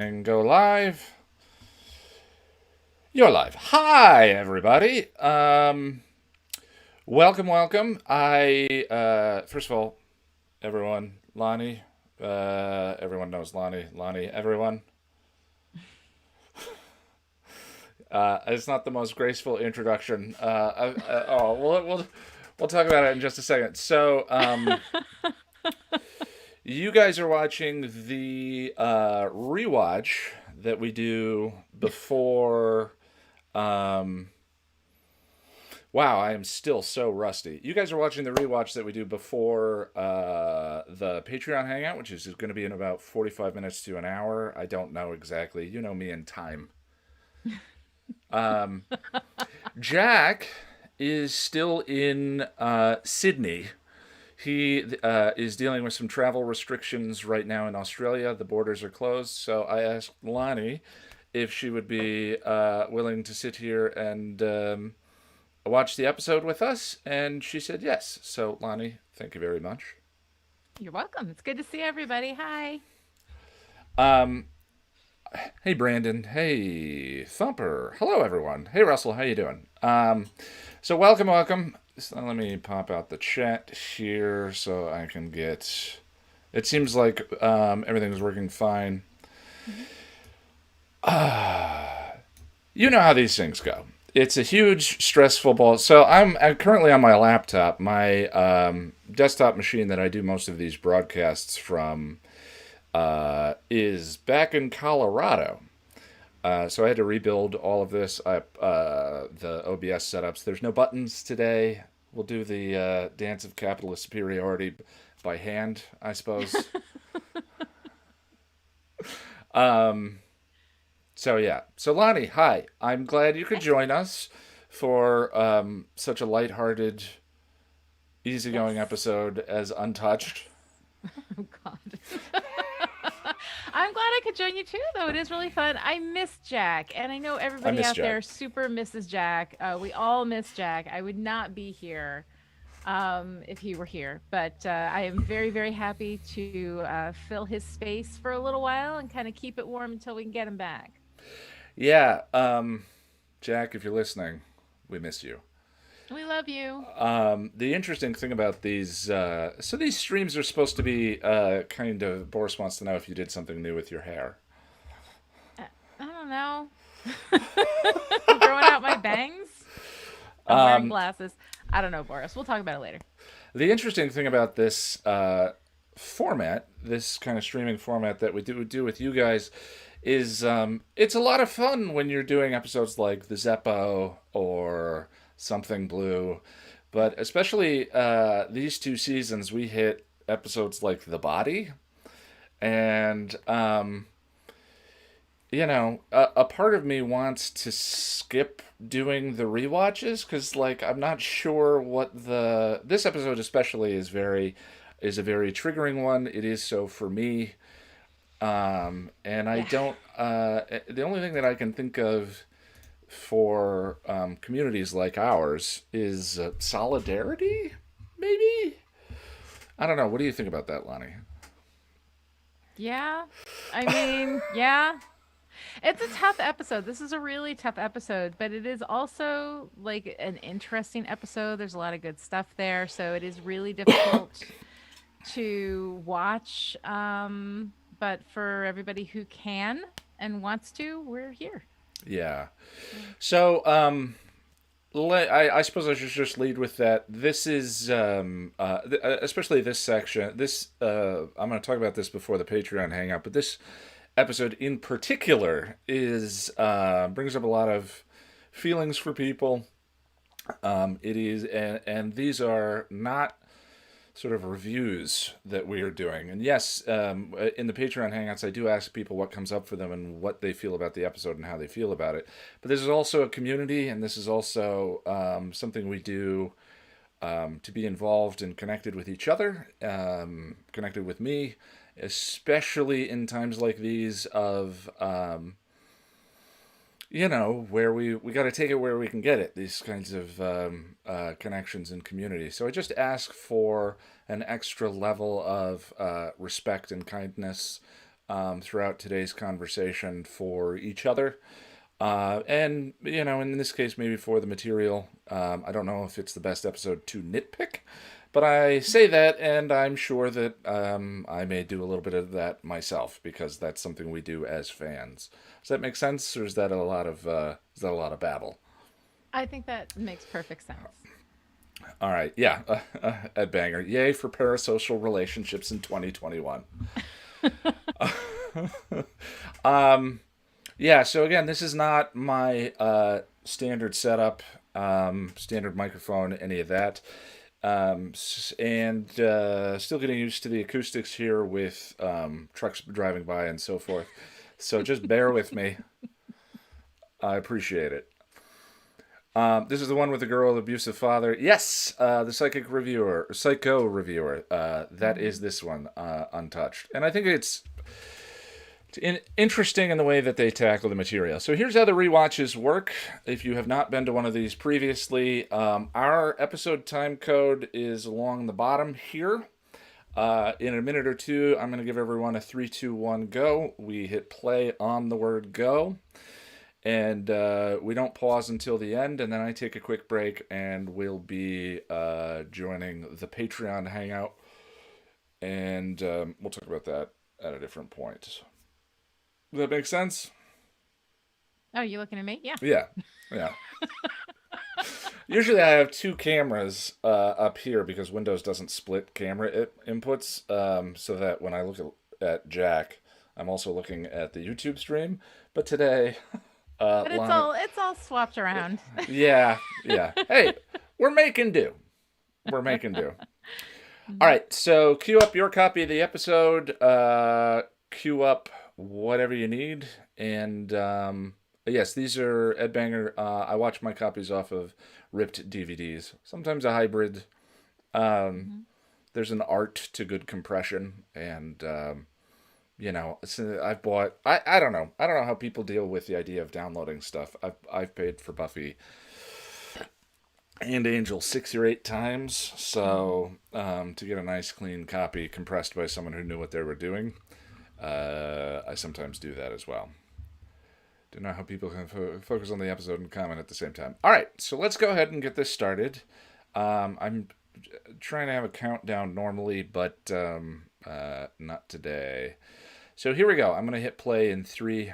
And go live. You're live. Hi, everybody. Welcome. First of all, everyone, Lonnie. Everyone knows Lonnie. Lonnie, everyone. It's not the most graceful introduction. We'll talk about it in just a second. You guys are watching the rewatch that we do before. Um, wow, I am still so rusty. You guys are watching the rewatch that we do before the Patreon hangout, which is going to be in about 45 minutes to an hour. I don't know exactly. You know me in time. Um, Jack is still in Sydney. He is dealing with some travel restrictions right now in Australia. The borders are closed. So I asked Lonnie if she would be willing to sit here and watch the episode with us. And she said yes. So, Lonnie, thank you very much. You're welcome. It's good to see everybody. Hi. Um, hey, Brandon. Hey, Thumper. Hello, everyone. Hey, Russell. How you doing? So welcome. So let me pop out the chat here so I can get. It seems like everything's working fine. Mhm. You know how these things go. It's a huge stressful ball. So I'm currently on my laptop. My desktop machine that I do most of these broadcasts from is back in Colorado. So I had to rebuild all of this. The OBS setups. There's no buttons today. We'll do the dance of capitalist superiority by hand, I suppose. Um, so yeah. So Lonnie, hi. I'm glad you could Hey. join us for such a lighthearted, easygoing Yes. episode as Untouched. Oh God. I'm glad I could join you too, though. It is really fun. I miss Jack, and I know I everybody miss out Jack. there super misses Jack. We all miss Jack. I would not be here if he were here, but I am very, very happy to fill his space for a little while and kind of keep it warm until we can get him back. Yeah. Jack, if you're listening, we miss you. We love you. The interesting thing about these, so these streams are supposed to be kind of. Boris wants to know if you did something new with your hair. Uh, I don't know. I'm growing out my bangs. I'm wearing Um, glasses. I don't know, Boris. We'll talk about it later. the interesting thing about this format, this kind of streaming format that we do with you guys, is it's a lot of fun when you're doing episodes like the Zeppo or Something Blue, but especially these two seasons, we hit episodes like The Body, and a part of me wants to skip doing the rewatches because, like, I'm not sure what the this episode especially is a very triggering one. It is so for me, and I Yeah. don't. The only thing that I can think of for communities like ours is solidarity. Maybe I don't know. What do you think about that, Lonnie? Yeah. I mean, yeah. It's a tough episode. This is a really tough episode, but it is also like an interesting episode. There's a lot of good stuff there, so it is really difficult to watch. But for everybody who can and wants to, we're here. Yeah. Mm. So, I suppose I should just lead with that. This is, especially this section. I'm going to talk about this before the Patreon hangout, but this episode in particular is brings up a lot of feelings for people. It is, and these are not sort of reviews that we are doing. And yes, in the Patreon hangouts, I do ask people what comes up for them and what they feel about the episode and how they feel about it. But this is also a community, and this is also something we do to be involved and connected with each other, connected with me, especially in times like these of where we got to take it where we can get it, these kinds of connections and community. So I just ask for an extra level of respect and kindness throughout today's conversation for each other. And, in this case, maybe for the material. I don't know if it's the best episode to nitpick, but I say that, and I'm sure that I may do a little bit of that myself because that's something we do as fans. Does that make sense, or is that a lot of babble? I think that makes perfect sense. All right, yeah, Ed Banger, yay for parasocial relationships in 2021. Yeah, so again, this is not my standard setup, standard microphone, any of that. And still getting used to the acoustics here with trucks driving by and so forth. So just bear with me. I appreciate it. This is the one with the girl, the abusive father. Yes, the psycho reviewer. That is this one, Untouched. And I think it's interesting in the way that they tackle the material. So here's how the rewatches work. If you have not been to one of these previously, our episode time code is along the bottom here. In a minute or two, I'm going to give everyone a 3, 2, 1, go. We hit play on the word go. And we don't pause until the end, and then I take a quick break, and we'll be joining the Patreon hangout, and we'll talk about that at a different point. Does that make sense? Oh, you looking at me? Yeah. Yeah, yeah. Usually I have two cameras up here because Windows doesn't split camera inputs, so that when I look at Jack, I'm also looking at the YouTube stream. But today, But it's all swapped around. yeah, yeah. Hey, we're making do. We're making do. All right, so queue up your copy of the episode. Queue up whatever you need, and yes, these are Ed Banger. I watch my copies off of ripped DVDs. Sometimes a hybrid. Mhm. There's an art to good compression, and I've bought. I don't know. I don't know how people deal with the idea of downloading stuff. I've paid for Buffy and Angel 6 or 8 times, so to get a nice clean copy compressed by someone who knew what they were doing, I sometimes do that as well. Don't know how people can focus on the episode and comment at the same time. All right, so let's go ahead and get this started. I'm trying to have a countdown normally, but not today. So here we go. I'm going to hit play in 3,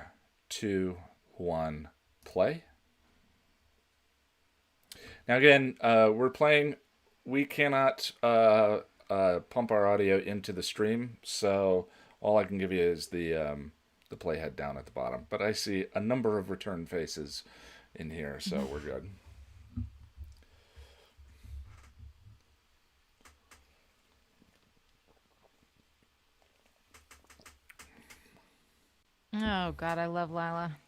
2, 1, play. Now again, we're playing. We cannot pump our audio into the stream, so all I can give you is the playhead down at the bottom. But I see a number of return faces in here, so we're good. Oh God, I love Lila.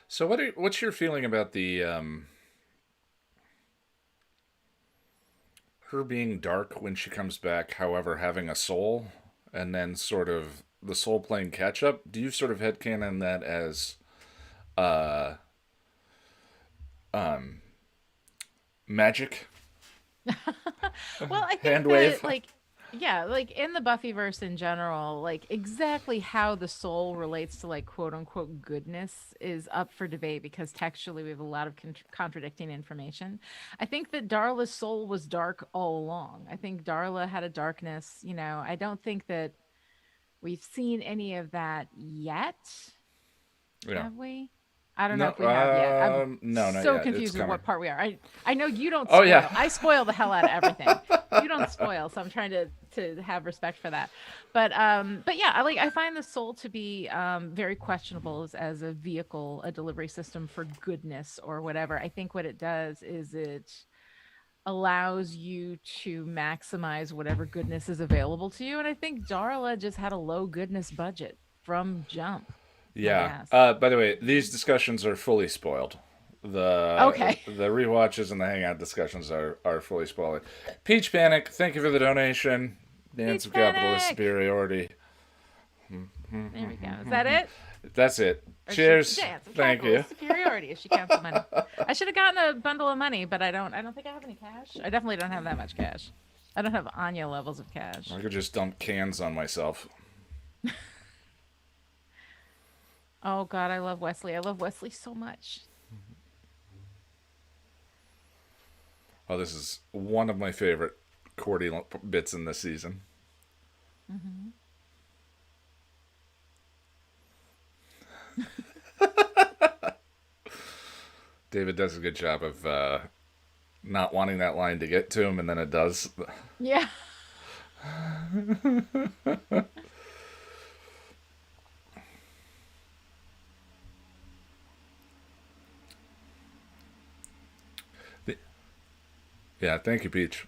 So what's your feeling about the her being dark when she comes back, however having a soul, and then sort of the soul playing catch up? Do you sort of headcanon that as uh um magic Well, I think hand wave? that yeah, like in the Buffyverse in general, like exactly how the soul relates to like quote unquote goodness is up for debate because textually we have a lot of contradicting information. I think that Darla's soul was dark all along. I think Darla had a darkness, I don't think that we've seen any of that yet. Yeah. Have we? I don't know No, if we have yet. I'm no, not so yet. It's confused with coming. what part we are. I know you don't Oh spoil. yeah. I spoil the hell out of everything. You don't spoil, so I'm trying to have respect for that. But yeah, I find the soul to be very questionable as a vehicle, a delivery system for goodness or whatever. I think what it does is it allows you to maximize whatever goodness is available to you. And I think Darla just had a low goodness budget from jump, my Yeah. ass. By the way, these discussions are fully spoiled. The Okay. the rewatches and the hangout discussions are fully spoiled. Peach Panic, thank you for the donation. Dance Peach of capitalist Panic. superiority. There we go. Is that it? That's it. Or she Cheers. dance of Thank you. capitalist superiority if she counts the money. I should have gotten a bundle of money, but I don't. I don't think I have any cash. I definitely don't have that much cash. I don't have Anya levels of cash. I could just dump cans on myself. Oh God, I love Wesley. I love Wesley so much. Oh, this is one of my favorite Cordy bits in this season. Hmm. David does a good job of not wanting that line to get to him, and then it does. Yeah. Yeah, thank you, Peach.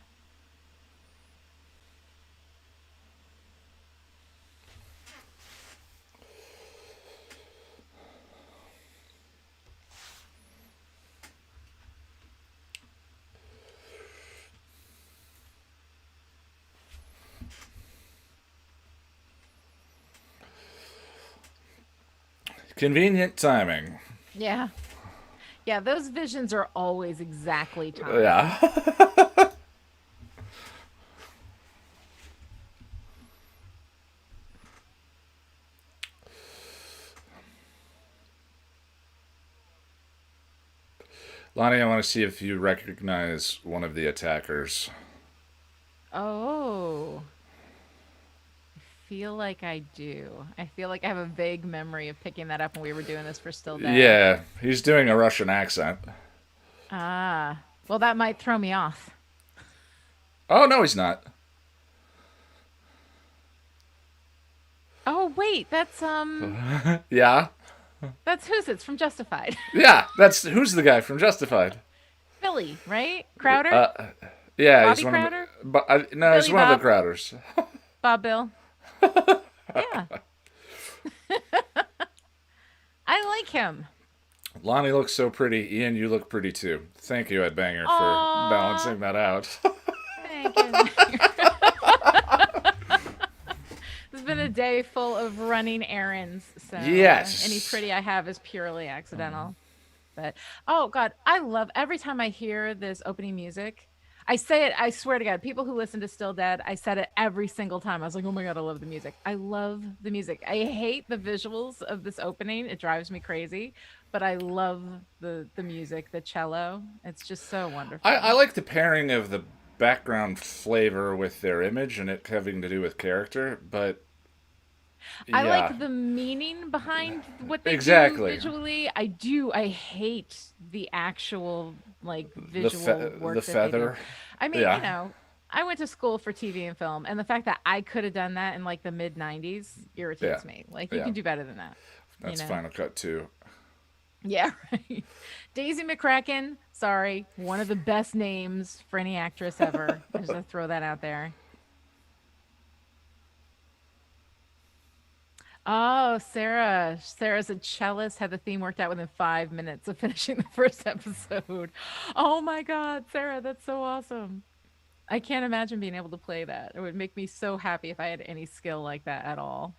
Convenient timing. Yeah. Yeah. Those visions are always exactly timed. Yeah. Lonnie, I want to see if you recognize one of the attackers. Oh. Feel like I do. I feel like I have a vague memory of picking that up when we were doing this for Still Dead. Yeah, he's doing a Russian accent. Ah. Well, that might throw me off. Oh, no, he's not. Oh, wait, Yeah. that's who's it's from Justified. Yeah, that's who's the guy from Justified. Billy, right? Crowder? Uh, yeah, he's Bobby one of Crowder? the. But no, he's Billy one of the Bob? Crowders. Bob Bill? Yeah. I like him. Lonnie looks so pretty. Ian, you look pretty too. Thank you, Ed Banger, for Aw. balancing that out. Thank you. It's been a day full of running errands, so any Yes. pretty I have is purely accidental. But oh God, I love every time I hear this opening music. I say it, I swear to God, people who listen to Still Dead, I said it every single time. I was like, oh my God, I love the music. I love the music. I hate the visuals of this opening. It drives me crazy, but I love the music, the cello. It's just so I wonderful. like the pairing of the background flavor with their image and it having to do with character, but I yeah, like the meaning behind what they do exactly. visually. I do. I hate the actual like visual The work that they do. feather. I mean, Yeah, I went to school for TV and film, and the fact that I could have done that in like the mid '90s yeah, irritates me. Like you yeah. can do better than that, you That's know? Final Cut too. Yeah, right. Daisy McCracken, sorry, one of the best names for any actress ever. I just have to throw that out there. Oh, Sarah. Sarah's a cellist, had the theme worked out within 5 minutes of finishing the first episode. Oh my God, Sarah, that's so awesome. I can't imagine being able to play that. It would make me so happy if I had any skill like that at all.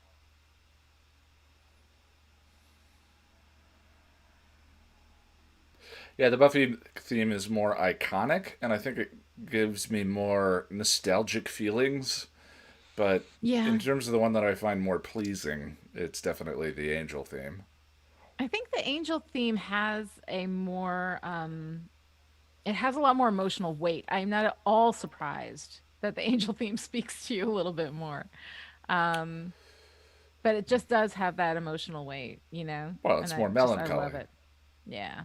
Yeah, the Buffy theme is more iconic, and I think it gives me more nostalgic feelings. But in Yeah, terms of the one that I find more pleasing, it's definitely the Angel theme. I think the angel theme has a more it has a lot more emotional weight. I'm not at all surprised that the angel theme speaks to you a little bit more. Um but it just does have that emotional weight, you know? Well, And it's more I love melancholy. it. Yeah.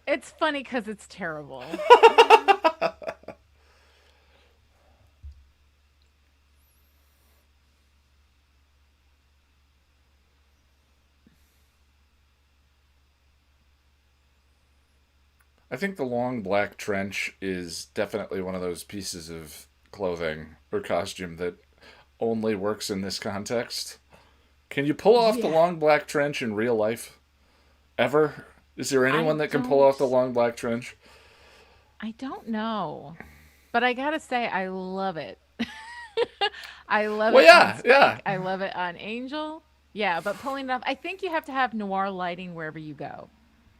It's funny cuz it's terrible. I think the long black trench is definitely one of those pieces of clothing or costume that only works in this context. Can you pull off the Yeah. long black trench in real life? Ever? Is there anyone I that can pull don't off the long black trench? I don't know. But I gotta say, I love it. I love Well, it on yeah, yeah. Spike. I love it on Angel. Yeah, but pulling it off, I think you have to have noir lighting wherever you go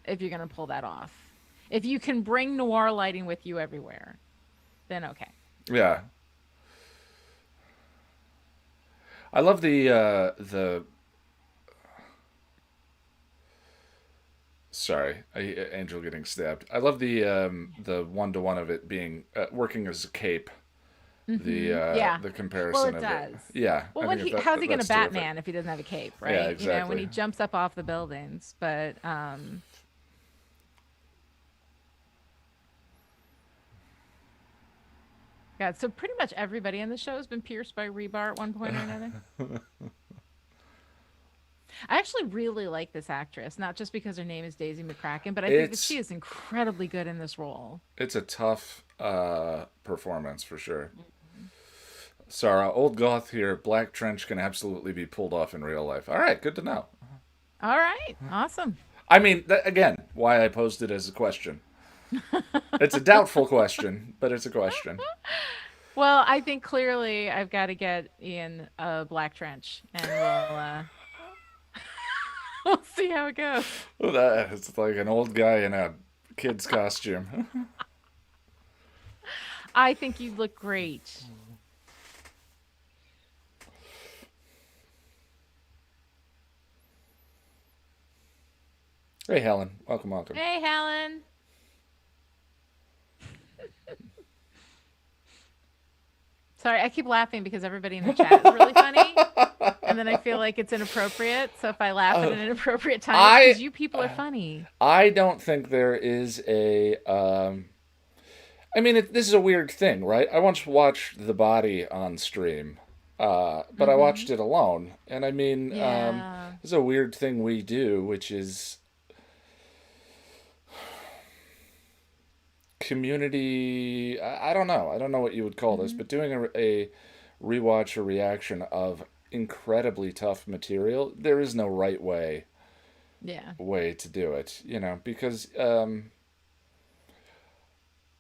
if you're gonna pull that off. If you can bring noir lighting with you everywhere, then okay. Yeah. I love the sorry, Angel getting stabbed. I love the one to one of it being working as a cape. Yeah. The Well, comparison it of it. does. Yeah, Well, I when think he how's he that gonna that's terrific. Batman if he doesn't have a cape, Yeah, right? You know, when exactly. he jumps up off the buildings. But God, so pretty much everybody in the show has been pierced by rebar at one point or another. I actually really like this actress, not just because her name is Daisy McCracken, but I think that she It's is incredibly good in this role. it's a tough performance for sure. Sarah, old goth here. Black trench can absolutely be pulled off in real life. All right, good to know. All right, awesome. I mean, again, why I posed it as a question. It's a doubtful question, but it's a question. Well, I think clearly I've got to get Ian a black trench, and we'll see how it goes. It's like an old guy in a kid's costume. I think you look great. Hey, Helen. Welcome, welcome. Hey, Helen. Sorry, I keep laughing because everybody in the chat is really funny, and then I feel like it's inappropriate. So if I laugh at Uh, an inappropriate time, it's I because you people are funny. I don't think there is a. I mean, this is a weird thing, right? I once watched The Body on stream, but I Mm-hmm. watched it alone, and I mean, Yeah. this is a weird thing we do, which is community. I don't know. I don't know what you would call this, Mm-hmm. but doing a rewatch or reaction of incredibly tough material, there is no right Yeah. way to do it. Because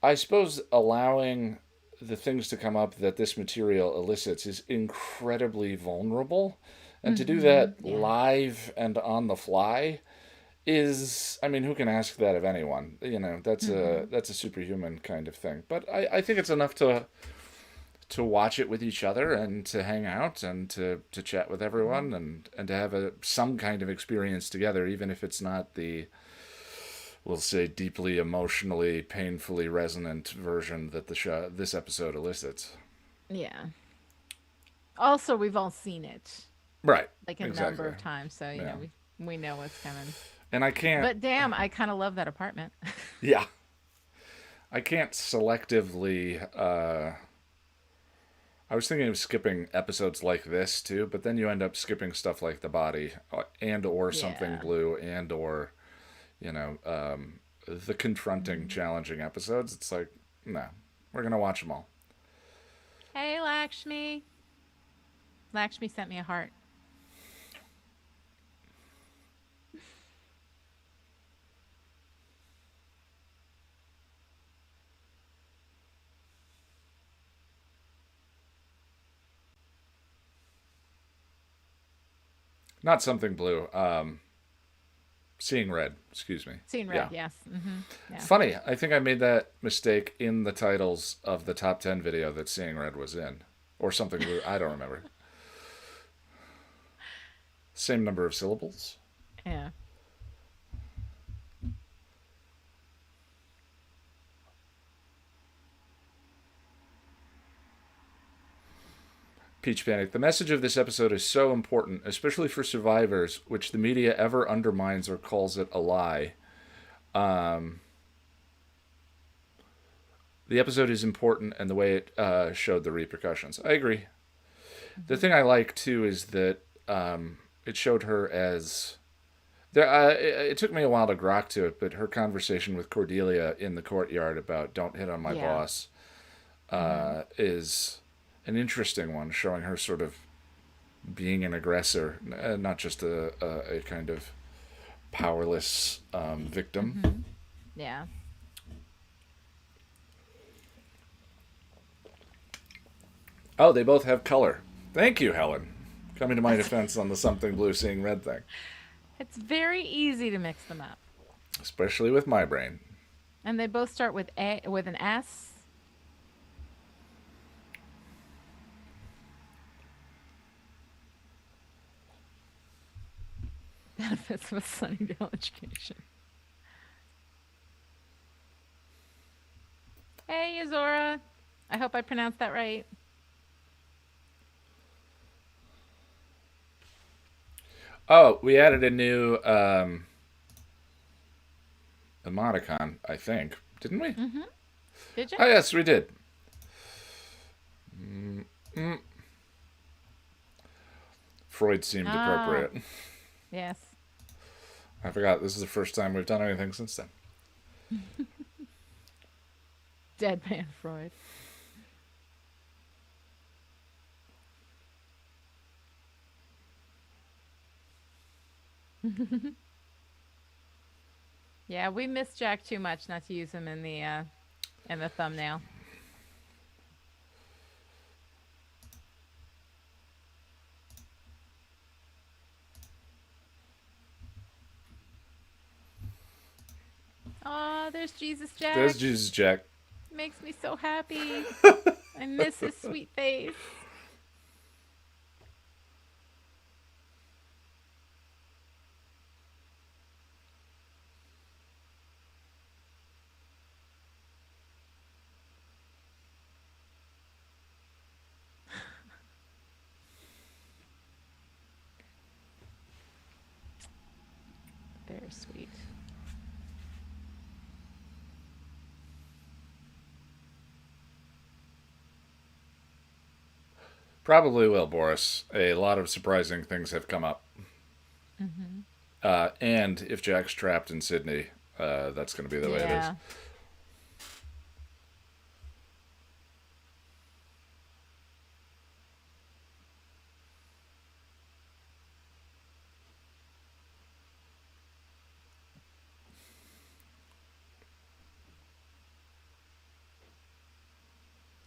I suppose allowing the things to come up that this material elicits is incredibly vulnerable. And to do Mm-hmm. that Yeah. live and on the fly is, I mean, who can ask that of anyone? Mm-hmm. That's a superhuman kind of thing. But I think it's enough to watch it with each other and to hang out and to chat with everyone and to have some kind of experience together, even if it's not the, we'll say, deeply emotionally, painfully resonant version that this episode elicits. Yeah. Also, we've all seen it Right. like a number Exactly. of times, so Yeah. we know what's coming. And I can't. But damn, I kind of love that apartment. Yeah. I can't selectively. I was thinking of skipping episodes like this too, but then you end up skipping stuff like The Body and or Something Yeah. Blue and or the confronting, Mhm. challenging episodes. It's like, no, we're gonna watch them all. Hey, Lakshmi. Lakshmi sent me a heart. Not Something Blue. Seeing Red. Excuse me. Seen Yeah. red, yes. Yeah. Funny. I think I made that mistake in the titles of the top 10 video that Seeing Red was in, or Something Blue. I don't remember. Same number of syllables. Yeah. Peach Panic. The message of this episode is so important, especially for survivors, which the media ever undermines or calls it a lie. Um, the episode is important and the way it showed the repercussions. I agree. The Hmm. thing I like too is that it showed her as it took me a while to grok to it, but her conversation with Cordelia in the courtyard about "don't hit on my Yeah. boss" Hmm. is an interesting one, showing her sort of being an aggressor, not just a kind of powerless victim. Hmm. Yeah. Oh, they both have color. Thank you, Helen. Coming to my That's defense on the something blue seeing red thing, it's very easy to mix them up. especially with my brain. And they both start with an S. Benefits with Sunnydale education. Hey, Azora. I hope I pronounced that right. Oh, we added a new emoticon, I think, didn't we? Mm-hmm. Did you? Oh yes, we did. Freud seemed Ah, appropriate. yes. I forgot this is the first time we've done anything since then. Deadpan Freud. Yeah, we miss Jack too much not to use him in the thumbnail. Oh, there's Jesus There's Jack. Jesus Jack. Makes me so happy. I miss his sweet face. Very sweet. Probably will, Boris. A lot of surprising things have come up. Hmm. And if Jack's trapped in Sydney, that's going to be the way it is. Yeah.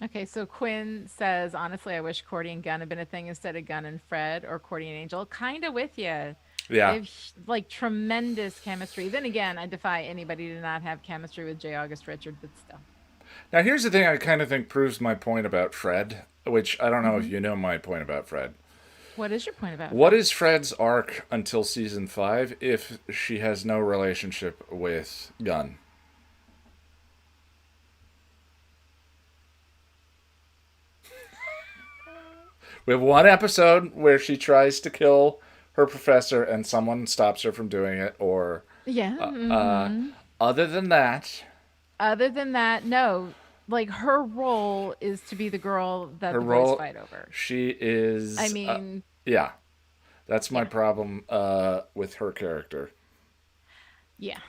Okay, so Quinn says, honestly, I wish Cordy and Gunn had been a thing instead of Gunn and Fred or Cordy and Angel. Kind of with you. They Yeah. have like tremendous chemistry. Then again, I defy anybody to not have chemistry with J. August Richard, but still. Now, here's the thing I kind of think proves my point about Fred, which I don't know if Hmm. you know my point about Fred. What is your point about What Fred? is Fred's arc until season 5 if she has no relationship with Gunn? We have one episode where she tries to kill her professor and someone stops her from doing it, or Yeah. uh, Hmm. other than that, Other than that, no. Like her role is to be the girl that her the boys role, fight over. she I is, mean, yeah, that's my yeah, problem with her character. yeah.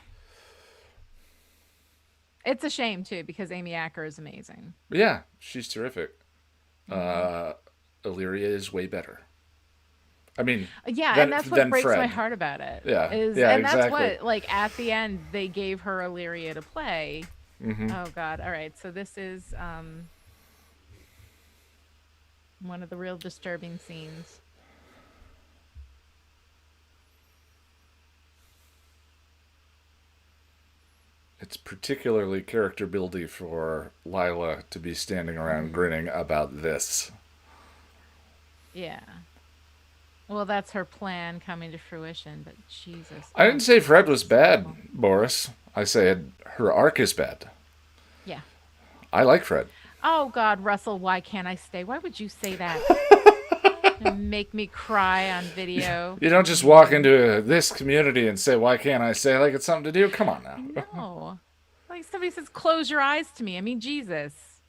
It's a shame too because Amy Acker is amazing. Yeah, she's terrific. Hmm. Uh, Illyria is way better. I mean, Yeah, and that's what than breaks my Fred. heart about it. Yeah, Is yeah, and that's exactly. what like at the end they gave her Illyria to play. Oh god. All right. So this is one of the real disturbing scenes. It's particularly character buildy for Lila to be standing around Hmm. grinning about this. Yeah. Well, that's her plan coming to fruition, but Jesus. I Oh didn't say god, Fred this was is bad, horrible. Boris. I said her arc is bad. Yeah. I like Fred. Oh God, Russell, why can't I stay? Why would you say that? And make me cry on video. You don't just walk Hmm. into this community and say, "Why can't I say?" Like it's something to do. Come on I now. know. Like somebody says, close your eyes to me. I mean, Jesus.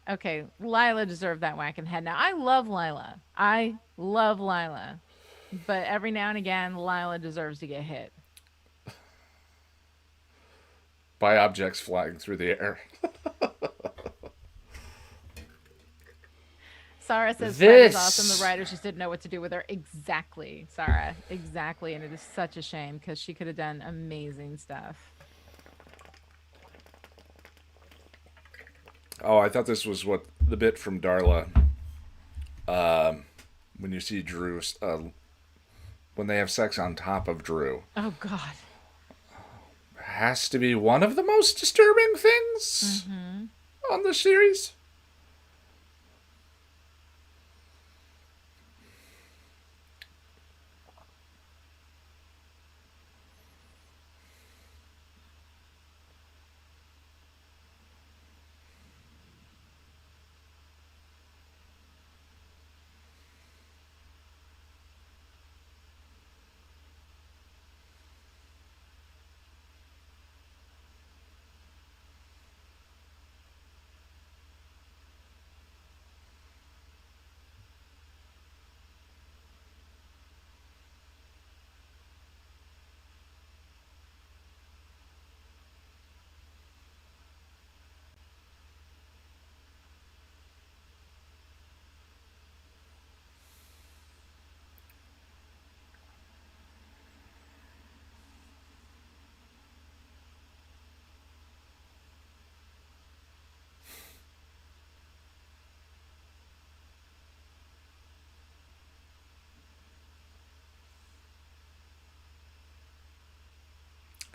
Okay, Lila deserved that whack in the head. Now, I love Lila. I love Lila. But every now and again, Lila deserves to get hit. By objects flying through the air. Sarah says Fred is awesome. The This. writers just didn't know what to do with her. Exactly, Sarah. Exactly. And it is such a shame because she could have done amazing stuff. Oh, I thought this was what the bit from Darla. When you see Drew, when they have sex on top of Drew, Oh, God. has to be one of the most disturbing things Mm-hmm. on the series.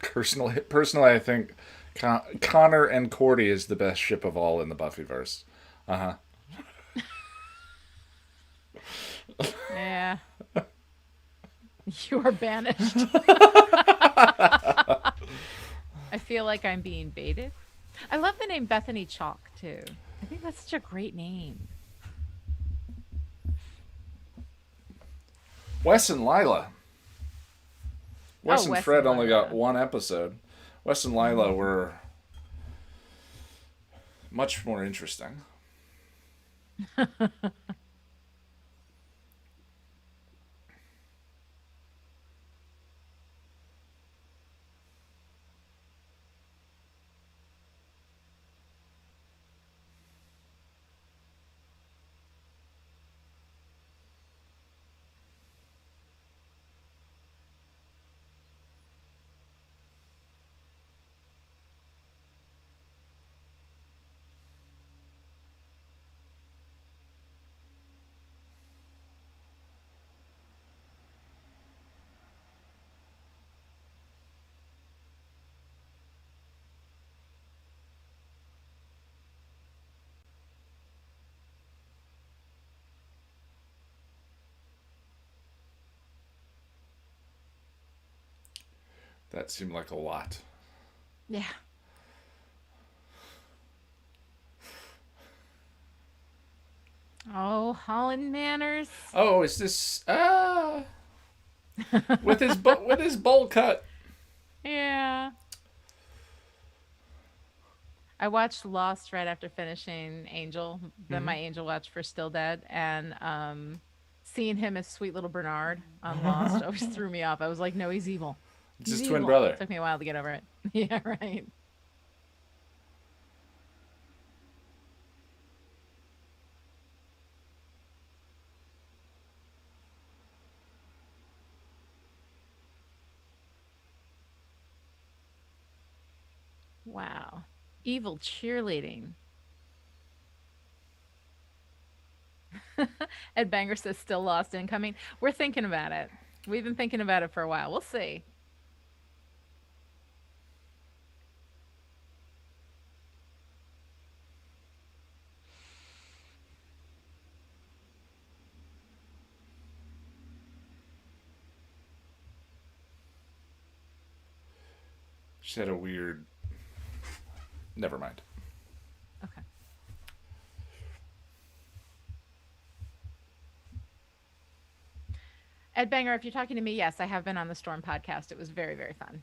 Personally, I think Connor and Cordy is the best ship of all in the Buffyverse. Uh huh. Yeah. You are banished. I feel like I'm being baited. I love the name Bethany Chalk, too. I think that's such a great name. Wes and Lila. Oh, Wes and Wes and Fred only got Lila. one episode. Wes and Lila Mm. were much more interesting. That seemed like a lot. Yeah. Oh, Holland Manners. Oh, is this with his bowl cut? Yeah. I watched Lost right after finishing Angel, then my Angel watch for Still Dead, and seeing him as sweet little Bernard on Lost always threw me off. I was like, no, he's evil. It's He's his twin evil. brother. Took me a while to get over it. Yeah, right. Wow. Evil cheerleading. Ed Banger says still lost incoming. We're thinking about it. We've been thinking about it for a while. We'll see. She had a weird. Never mind. Okay. Ed Banger, if you're talking to me, yes, I have been on the Storm podcast. It was very, very fun.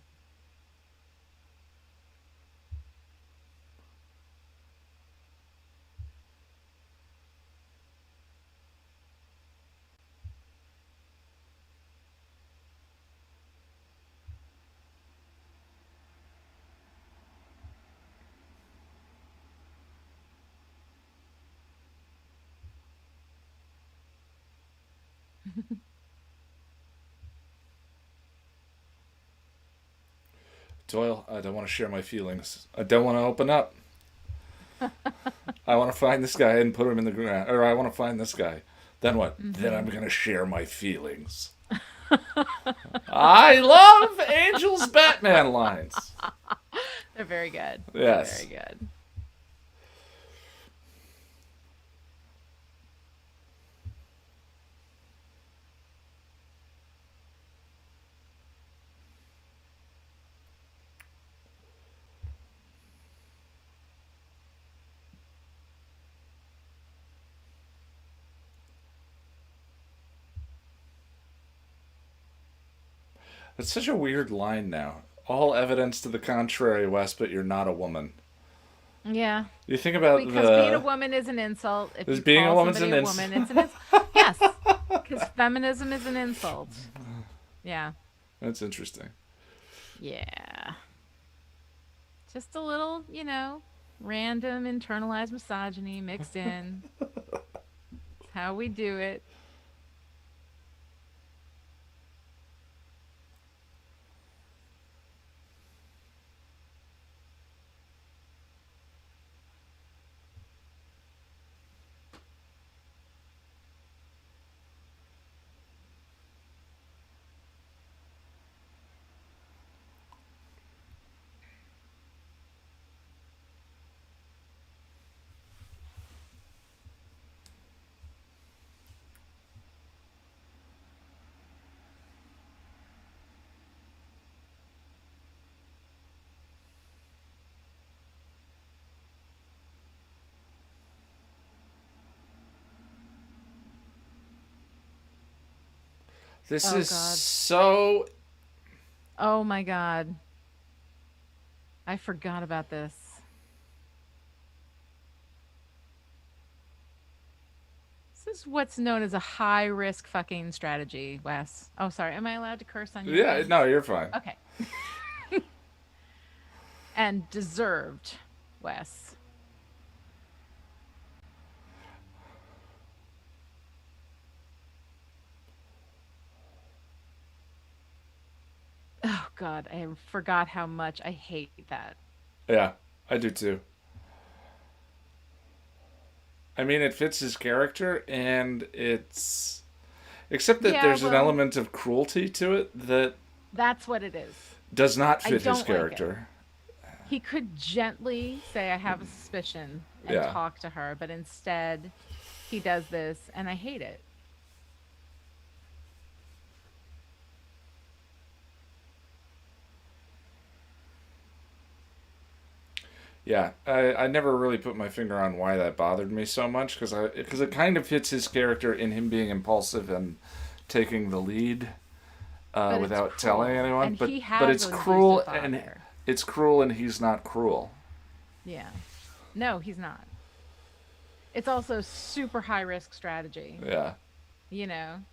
Doyle, I don't want to share my feelings. I don't want to open up. I want to find this guy and put him in the ground. Or I want to find this guy. Then what? Then I'm Hmm. going to share my feelings. I love Angel's Batman lines. They're very good. They're very Yes. good. It's such a weird line now. All evidence to the contrary, Wes, but you're not a woman. Yeah. You think about Because being a the. woman is an insult. If This you being a call woman's somebody an a ins. woman, it's an insult. Yes. Because feminism is an insult. Yeah. That's interesting. Yeah. Just a little, random internalized misogyny mixed in. It's how we do it. This Oh, is God. so. Oh, my God. I forgot about this. This is what's known as a high risk fucking strategy, Wes. Oh, sorry. Am I allowed to curse on your Yeah, thing? no, you're fine. Okay. And deserved, Wes. Oh, God. I forgot how much I hate that. Yeah, I do too. I mean, it fits his character, and it's. Except that Yeah, there's an well, element of cruelty to it that that's what it is. does not I fit his don't like it. character. He could gently say, I have a suspicion and Yeah. talk to her, but instead he does this, and I hate it. Yeah, I never really put my finger on why that bothered me so much because it kind of fits his character in him being impulsive and taking the lead But it's without telling cruel. anyone. And he But has it's an cruel abusive and father. he's not cruel. Yeah. No, he's not. It's also super high risk strategy, Yeah, you know?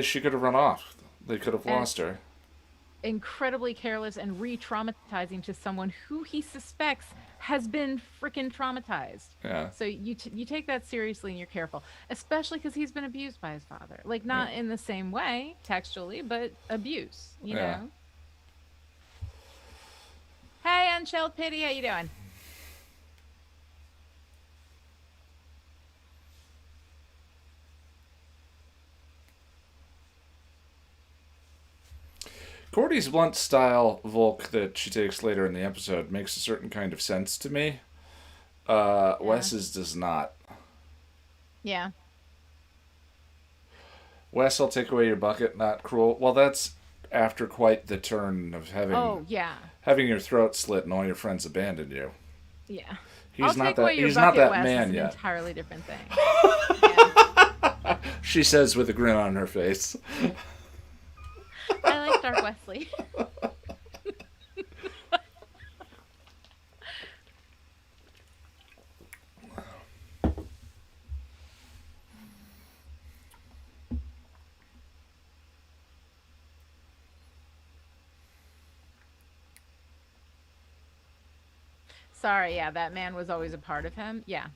she could have run off. They could have And lost it's her. incredibly careless and re traumatizing to someone who he suspects has been freaking traumatized. Yeah, So you take that seriously and you're careful, especially because he's been abused by his father. Like yeah, not in the same way textually, but abuse. yeah. Hey, Unshelled Pity, how you doing? Cordy's blunt style Volk that she takes later in the episode makes a certain kind of sense to me. Yeah, Wes's does not. yeah. Wes, I'll take away your bucket, not cruel. Well, that's after quite the turn of Oh, yeah, having your throat slit and all your friends abandon you. yeah. I'll He's not take away that your he's not bucket, that Wes, is man an yet. entirely different thing. Yeah, She says with a grin on her face. I like Dark Wesley. Sorry, yeah, that man was always a part of him. Yeah.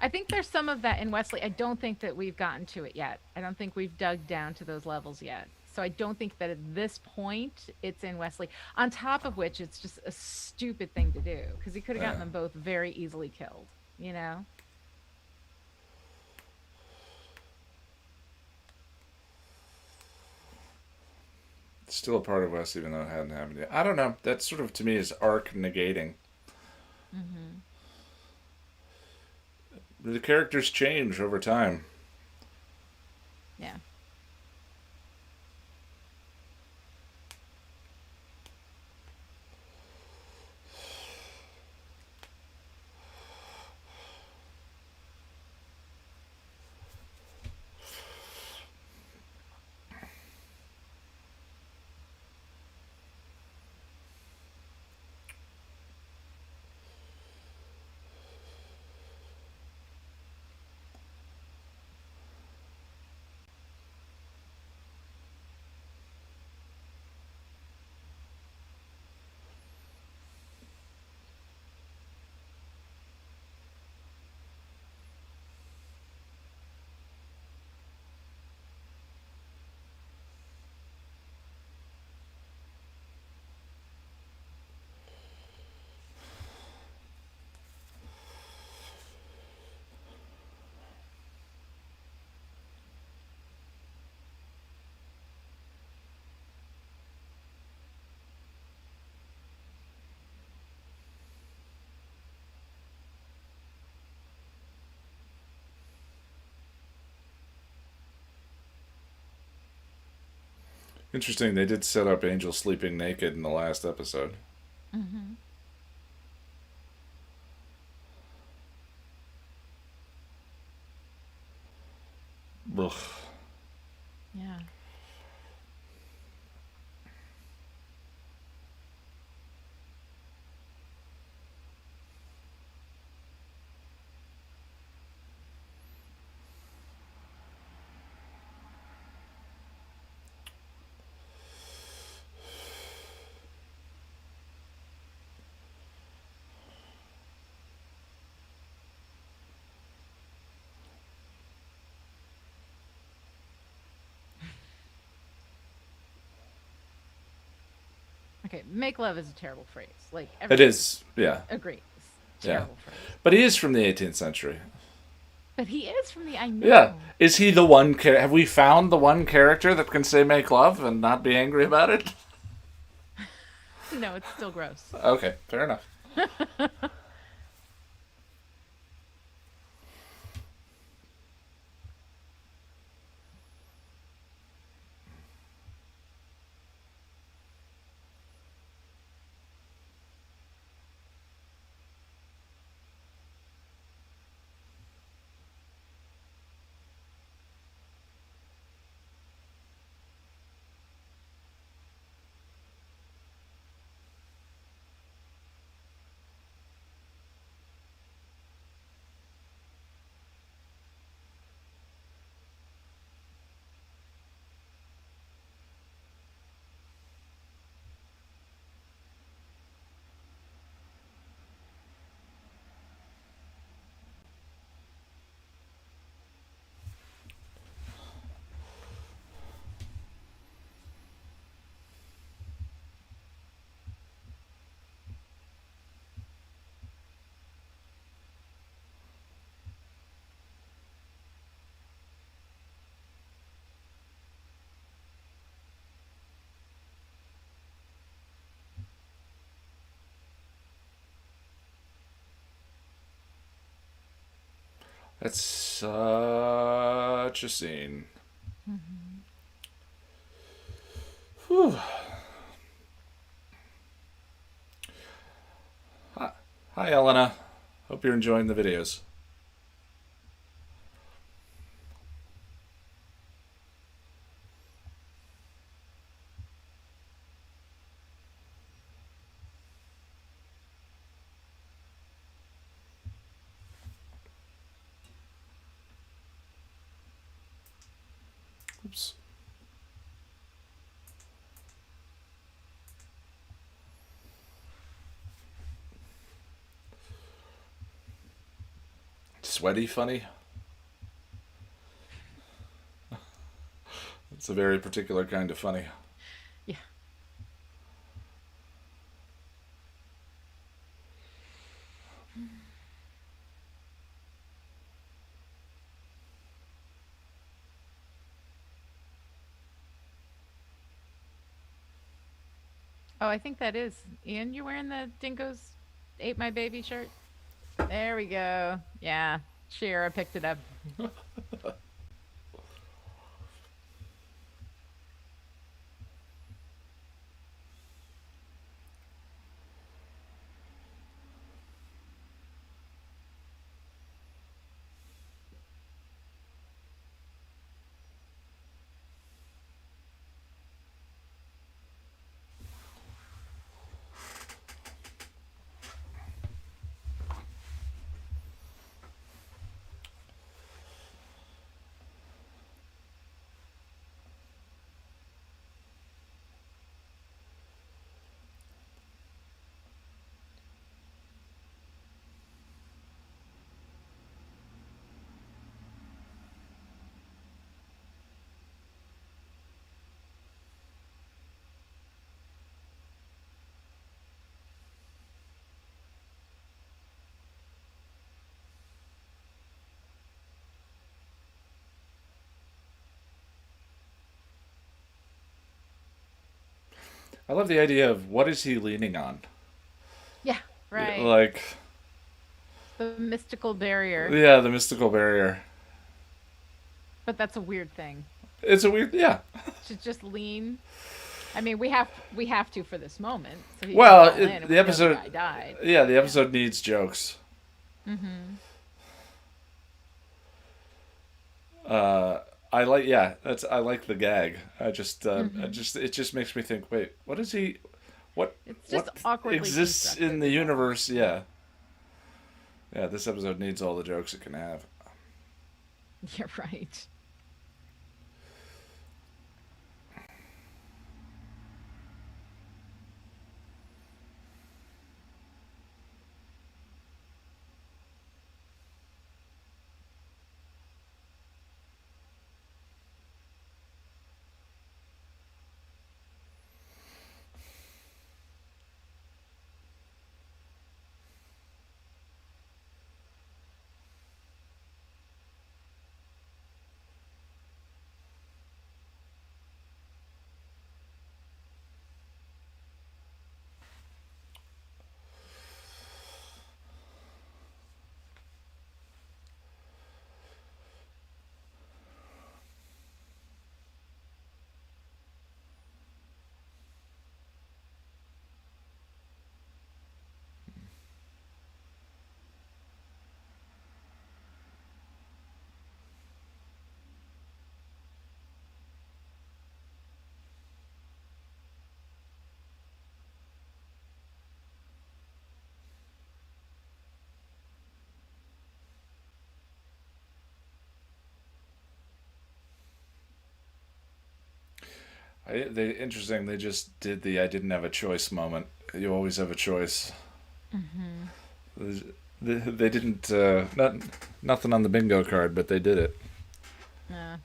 I think there's some of that in Wesley. I don't think that we've gotten to it yet. I don't think we've dug down to those levels yet. So I don't think that at this point it's in Wesley. On top of which, it's just a stupid thing to do because he could have Yeah. gotten them both very easily killed. You know? It's still a part of us, even though it hadn't happened yet. I don't know. That sort of, to me, is arc negating. Mm-hmm. The characters change over time. Yeah. Interesting, they did set up Angel sleeping naked in the last episode. Mm-hmm. Ugh. Yeah. Okay. Make love is a terrible phrase. Like It everybody is, yeah, agrees. yeah. Terrible phrase. But he is from the 18th century. But he is from the I Yeah. know. Is he the one? Have we found the one character that can say make love and not be angry about it? No, it's still gross. Okay, fair enough. That's such a scene. Mm-hmm. Whew. Hi, hi, Elena. Hope you're enjoying the videos. Oops. sweaty funny. It's a very particular kind of funny. Yeah. Oh, I think that is. Ian, you wearing the Dingoes Ate My Baby shirt? There we go. Yeah. Shira picked it up. I love the idea of what is he leaning on? Yeah, Yeah, right. like, The mystical barrier. yeah, the mystical barrier. But that's a weird thing. It's a weird, yeah. To just lean. I mean, we have to for this moment, so he can Well, fall in, and the we know the episode, guy died. yeah, the Yeah. episode needs jokes. Mm-hmm. Uh, I like, yeah, I like the gag. Mm-hmm. It just makes me think. Wait, what is he? What, It's just what awkwardly exists in constructed. the universe? Yeah, yeah. This episode needs all the jokes it can have. You're right. Interesting. They just did the "I didn't have a choice" moment. You always have a choice. Mm-hmm. They didn't. Nothing on the bingo card, but they did it. Yeah.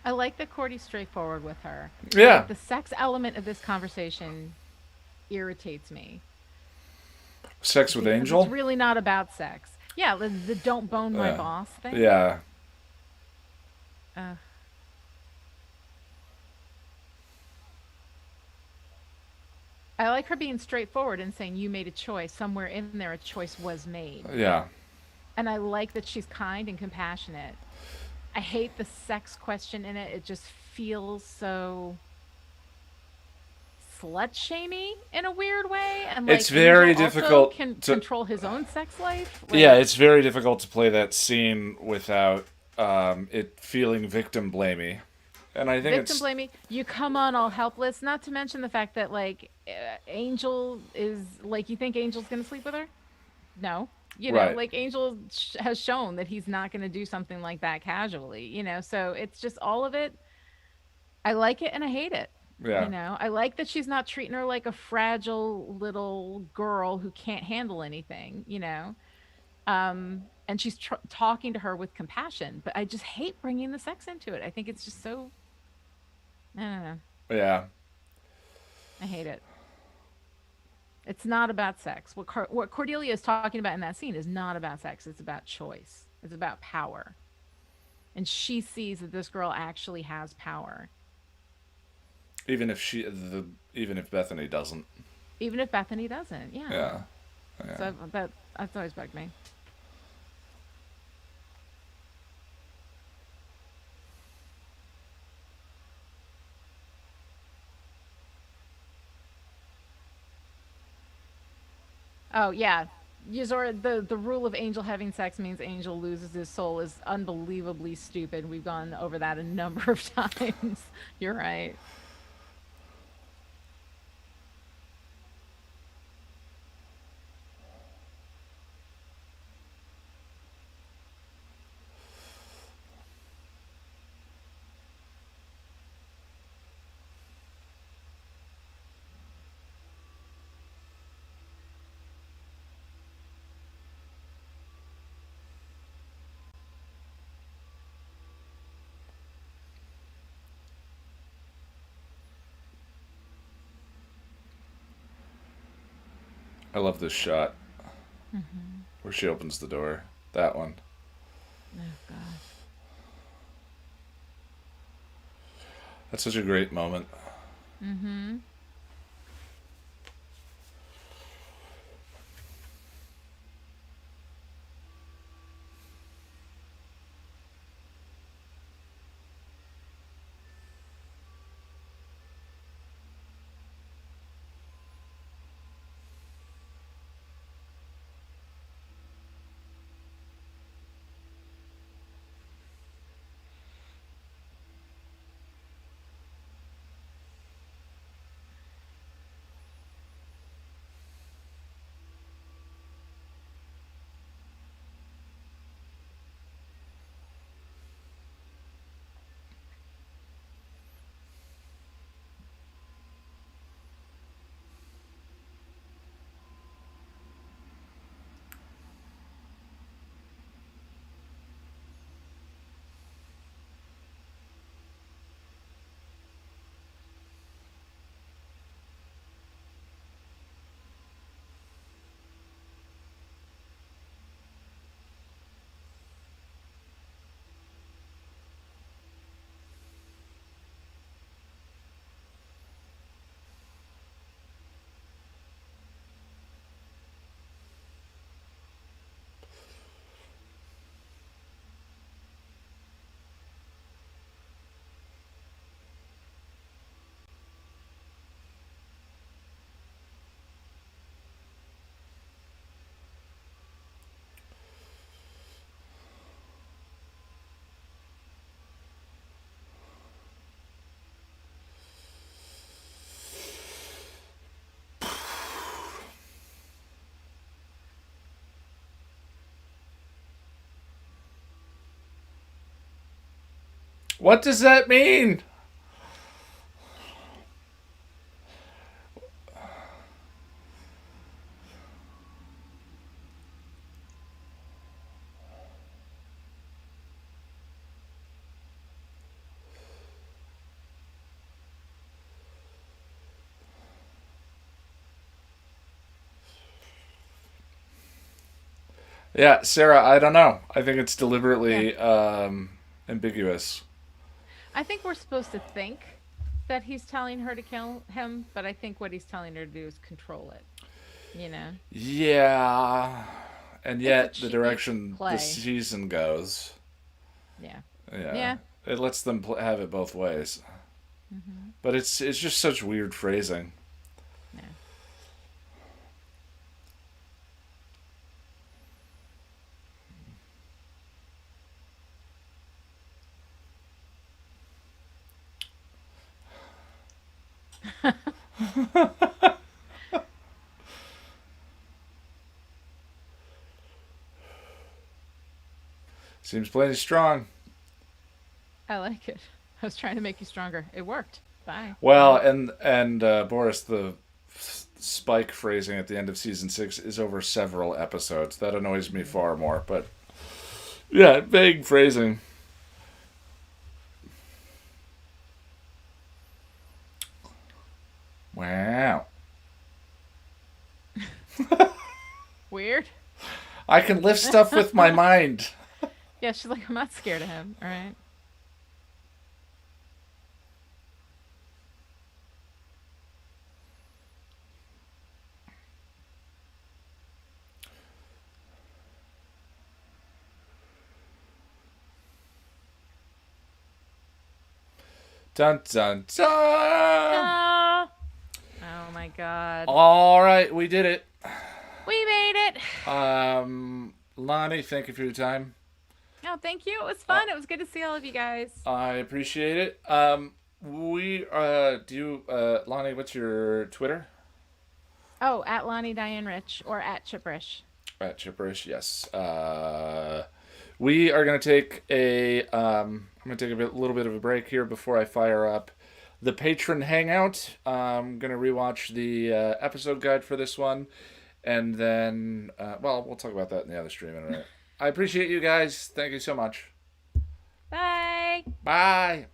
I like that Cordy's straightforward with her. Yeah, Like the sex element of this conversation irritates me sex with because it's Angel. really not about sex. Yeah, the don't bone my Uh, boss thing. yeah, Uh, I like her being straightforward and saying you made a choice. Somewhere in there, a choice was made. yeah. And I like that she's kind and compassionate. I hate the sex question in it. It just feels so slut shamey in a weird way, and It's like Angel very also difficult can to. control his own sex life. Yeah, Like it's very difficult to play that scene without it feeling victim blamey, and I think victim it's blaming, you come on all helpless. Not to mention the fact that like Angel is like, you think Angel's gonna sleep with her? No. You know, right. like Angel has shown that he's not going to do something like that casually, you know? So it's just all of it. I like it and I hate it. You Yeah, know, I like that she's not treating her like a fragile little girl who can't handle anything, you know? And she's talking to her with compassion, but I just hate bringing the sex into it. I think it's just so, I don't know. yeah. I hate it. It's not about sex. What Cordelia is talking about in that scene is not about sex. It's about choice. It's about power. And she sees that this girl actually has power, Even if even if Bethany doesn't. even if Bethany doesn't. Yeah. Yeah, yeah. So that's always bugged me. Oh yeah, Yuzora, the rule of Angel having sex means Angel loses his soul is unbelievably stupid. We've gone over that a number of times. You're right. I love this shot Hmm. where she opens the door. That one. Oh gosh. That's such a great moment. Mm-hmm. What does that mean? Yeah, Sarah, I don't know. I think it's Yeah. deliberately ambiguous. I think we're supposed to think that he's telling her to kill him, but I think what he's telling her to do is control it. You know, Yeah, and it's a yet the cheap direction the play. season goes, Yeah. yeah, Yeah. it lets them have it both ways. Hmm. But it's just such weird phrasing. Seems plenty strong. I like it. I was trying to make you stronger. It worked. Bye. Well, and Boris, the Spike phrasing at the end of season 6 is over several episodes. That annoys me far more. But yeah, vague phrasing. Wow. Weird. I can lift stuff with my mind. Yeah, she's like, I'm not scared of him. All right. Dun dun dun. No. Oh my god. All right, we did it. We made it. Lonnie, thank you for your time. Oh, thank you. It was Uh, fun. It was good to see all of you guys. I appreciate it. We do you, Lonnie, what's your Twitter? Oh, at Lonnie Diane Rich or at Chiprish. At Chipperish, yes. We are gonna take a I'm gonna take little bit of a break here before I fire up the patron hangout. I'm gonna rewatch the episode guide for this one, and then well, we'll talk about that in the other stream in a minute. I appreciate you guys. Thank you so much. Bye. Bye.